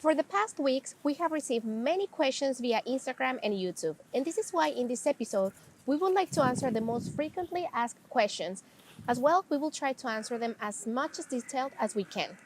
For the past weeks, we have received many questions via Instagram and YouTube, and this is why in this episode, we would like to answer the most frequently asked questions. As well, we will try to answer them as much as detailed as we can.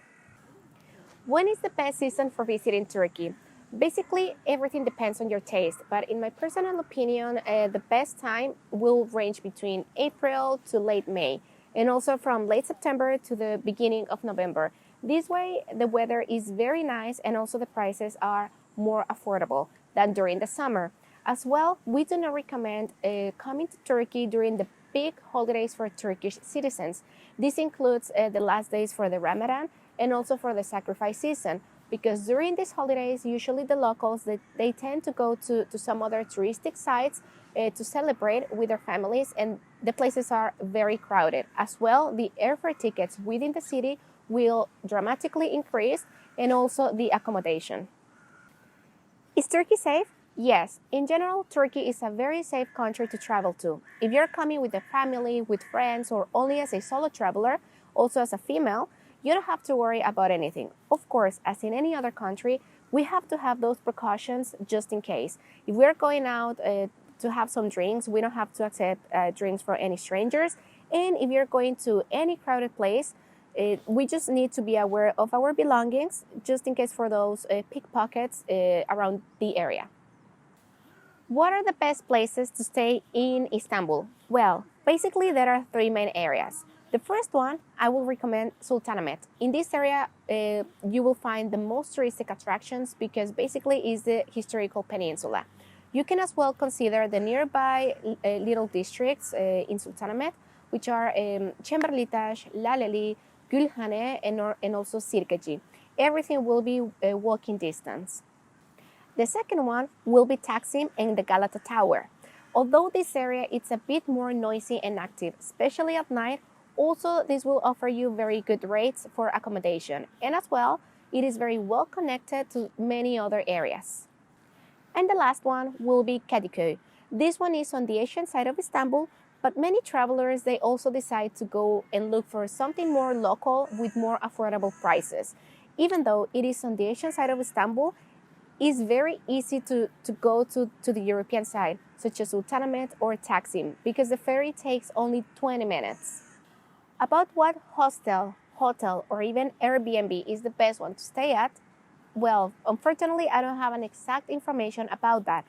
When is the best season for visiting Turkey? Basically, everything depends on your taste, but in my personal opinion, the best time will range between April to late May, and also from late September to the beginning of November. This way, the weather is very nice and also the prices are more affordable than during the summer. As well, we do not recommend coming to Turkey during the big holidays for Turkish citizens. This includes the last days for the Ramadan and also for the sacrifice season, because during these holidays, usually the locals, they tend to go to some other touristic sites to celebrate with their families, and the places are very crowded. As well, the airfare tickets within the city will dramatically increase, and also the accommodation. Is Turkey safe? Yes, in general, Turkey is a very safe country to travel to. If you're coming with a family, with friends, or only as a solo traveler, also as a female, you don't have to worry about anything. Of course, as in any other country, we have to have those precautions just in case. If we're going out to have some drinks, we don't have to accept drinks from any strangers. And if you're going to any crowded place, we just need to be aware of our belongings, just in case for those pickpockets around the area. What are the best places to stay in Istanbul? Well, basically there are three main areas. The first one, I will recommend Sultanahmet. In this area, you will find the most touristic attractions because basically it's the historical peninsula. You can as well consider the nearby little districts in Sultanahmet, which are Çemberlitaş, Laleli, Gülhane, and also Sirkeci. Everything will be walking distance. The second one will be Taksim and the Galata Tower. Although this area is a bit more noisy and active, especially at night, also this will offer you very good rates for accommodation, and as well, it is very well connected to many other areas. And the last one will be Kadıköy. This one is on the Asian side of Istanbul, but many travelers, they also decide to go and look for something more local with more affordable prices. Even though it is on the Asian side of Istanbul, it's very easy to go to the European side, such as Sultanahmet or Taksim, because the ferry takes only 20 minutes. About what hostel, hotel, or even Airbnb is the best one to stay at, well, unfortunately, I don't have an exact information about that,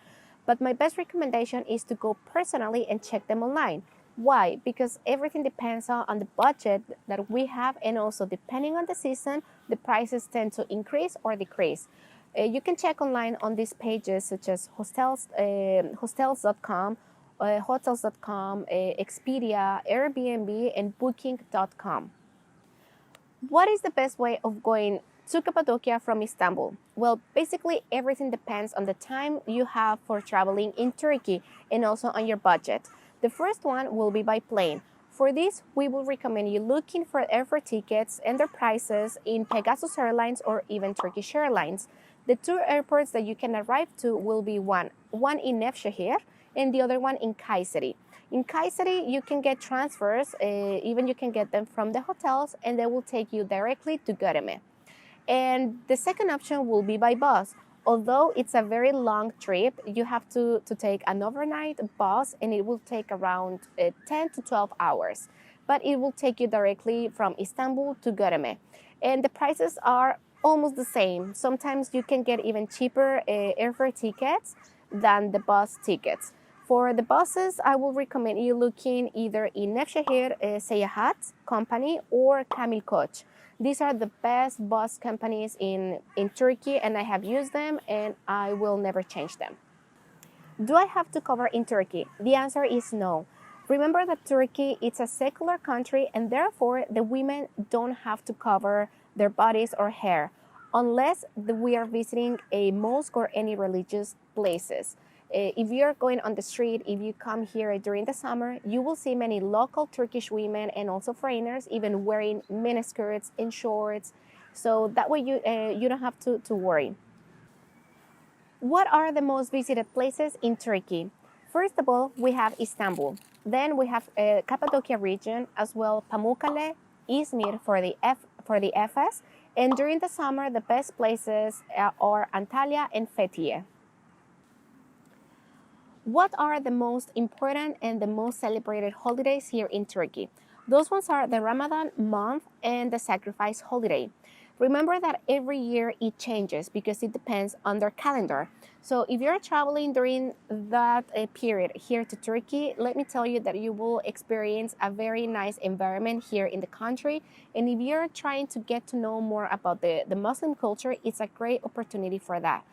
but my best recommendation is to go personally and check them online. Why? Because everything depends on the budget that we have, and also depending on the season, the prices tend to increase or decrease. You can check online on these pages such as hotels.com, hotels.com, Expedia, Airbnb, and Booking.com. What is the best way of going to Cappadocia from Istanbul? Well, basically everything depends on the time you have for traveling in Turkey and also on your budget. The first one will be by plane. For this, we will recommend you looking for airfare tickets and their prices in Pegasus Airlines or even Turkish Airlines. The two airports that you can arrive to will be one in Nevşehir and the other one in Kayseri. In Kayseri, you can get transfers, even you can get them from the hotels, and they will take you directly to Göreme. And the second option will be by bus. Although it's a very long trip, you have to take an overnight bus, and it will take around 10 to 12 hours. But it will take you directly from Istanbul to Göreme. And the prices are almost the same. Sometimes you can get even cheaper airfare tickets than the bus tickets. For the buses, I will recommend you looking either in Nevşehir Seyahat Company or Kamil Koç. These are the best bus companies in Turkey, and I have used them and I will never change them. Do I have to cover in Turkey? The answer is no. Remember that Turkey is a secular country, and therefore the women don't have to cover their bodies or hair unless we are visiting a mosque or any religious places. If you're going on the street, if you come here during the summer, you will see many local Turkish women and also foreigners even wearing miniskirts and shorts. So that way you don't have to worry. What are the most visited places in Turkey? First of all, we have Istanbul. Then we have Cappadocia region, as well Pamukkale, Izmir for the Efes, And during the summer, the best places are Antalya and Fethiye. What are the most important and the most celebrated holidays here in Turkey? Those ones are the Ramadan month and the sacrifice holiday. Remember that every year it changes because it depends on their calendar. So if you're traveling during that period here to Turkey, let me tell you that you will experience a very nice environment here in the country. And if you're trying to get to know more about the Muslim culture, it's a great opportunity for that.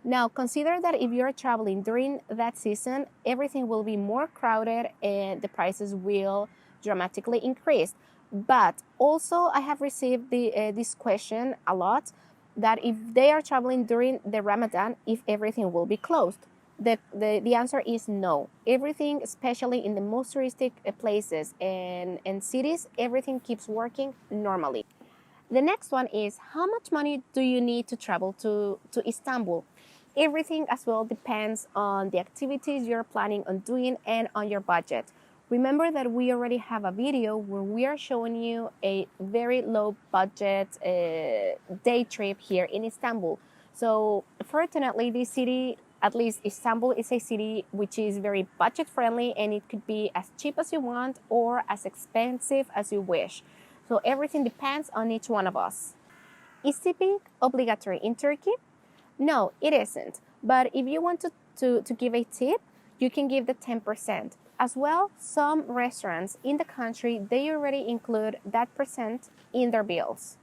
Now, consider that if you're traveling during that season, everything will be more crowded and the prices will dramatically increase. But also, I have received this question a lot, that if they are traveling during the Ramadan, if everything will be closed. The answer is no. Everything, especially in the most touristic places and cities, everything keeps working normally. The next one is, how much money do you need to travel to Istanbul? Everything as well depends on the activities you're planning on doing and on your budget. Remember that we already have a video where we are showing you a very low budget day trip here in Istanbul. So fortunately, this city, at least Istanbul, is a city which is very budget friendly, and it could be as cheap as you want or as expensive as you wish. So everything depends on each one of us. Is tipping obligatory in Turkey? No, it isn't. But if you want to give a tip, you can give the 10%. As well, some restaurants in the country, they already include that percent in their bills.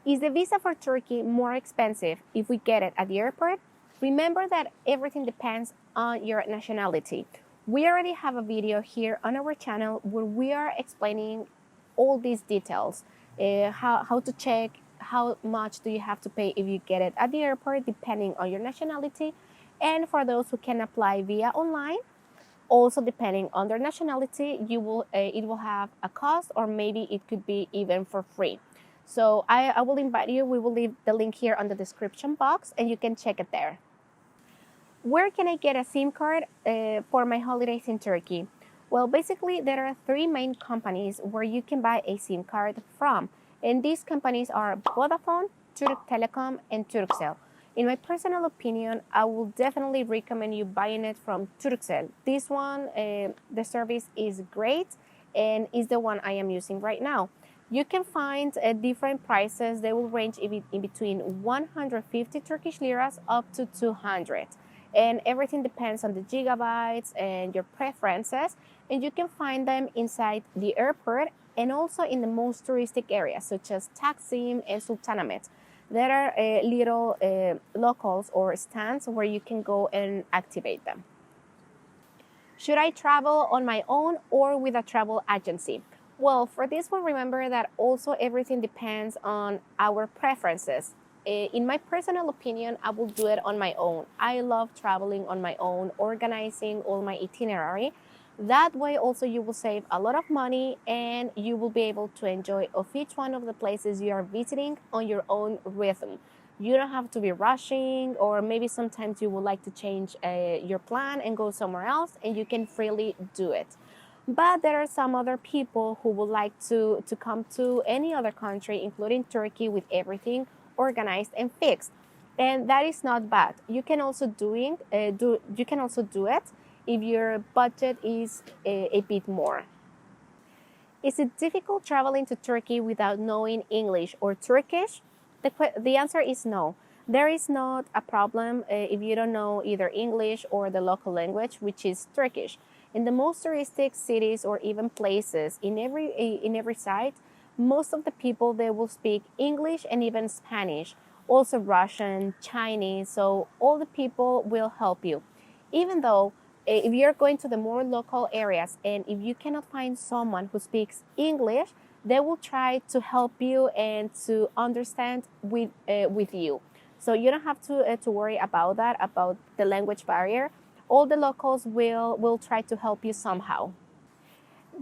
Is the visa for Turkey more expensive if we get it at the airport? Remember that everything depends on your nationality. We already have a video here on our channel where we are explaining all these details, how to check how much do you have to pay if you get it at the airport depending on your nationality, and for those who can apply via online, also depending on their nationality, it will have a cost, or maybe it could be even for free. So I will invite you, we will leave the link here on the description box and you can check it there. Where can I get a SIM card for my holidays in Turkey? Well, basically, there are three main companies where you can buy a SIM card from. And these companies are Vodafone, Turk Telecom, and Turkcell. In my personal opinion, I will definitely recommend you buying it from Turkcell. This one, the service is great and is the one I am using right now. You can find different prices. They will range in between 150 Turkish liras up to 200. And everything depends on the gigabytes and your preferences. And you can find them inside the airport and also in the most touristic areas, such as Taksim and Sultanahmet. There are little locals or stands where you can go and activate them. Should I travel on my own or with a travel agency? Well, for this one, remember that also everything depends on our preferences. In my personal opinion, I will do it on my own. I love traveling on my own, organizing all my itinerary. That way also you will save a lot of money and you will be able to enjoy of each one of the places you are visiting on your own rhythm. You don't have to be rushing, or maybe sometimes you would like to change your plan and go somewhere else, and you can freely do it. But there are some other people who would like to come to any other country, including Turkey, with everything organized and fixed. And that is not bad. You can also do it if your budget is a bit more. Is it difficult traveling to Turkey without knowing English or Turkish? The answer is no. There is not a problem if you don't know either English or the local language, which is Turkish. In the most touristic cities or even places in every site, most of the people, they will speak English and even Spanish, also Russian, Chinese, so all the people will help you. Even though if you're going to the more local areas and if you cannot find someone who speaks English, they will try to help you and to understand with you. So you don't have to worry about that, about the language barrier. All the locals will try to help you somehow.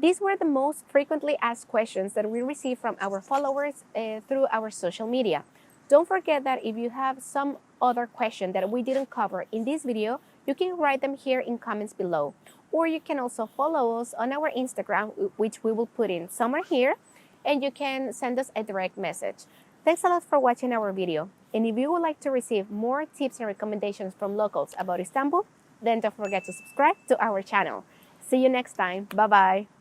These were the most frequently asked questions that we received from our followers through our social media. Don't forget that if you have some other question that we didn't cover in this video, you can write them here in comments below. Or you can also follow us on our Instagram, which we will put in somewhere here, and you can send us a direct message. Thanks a lot for watching our video. And if you would like to receive more tips and recommendations from locals about Istanbul, then don't forget to subscribe to our channel. See you next time. Bye-bye.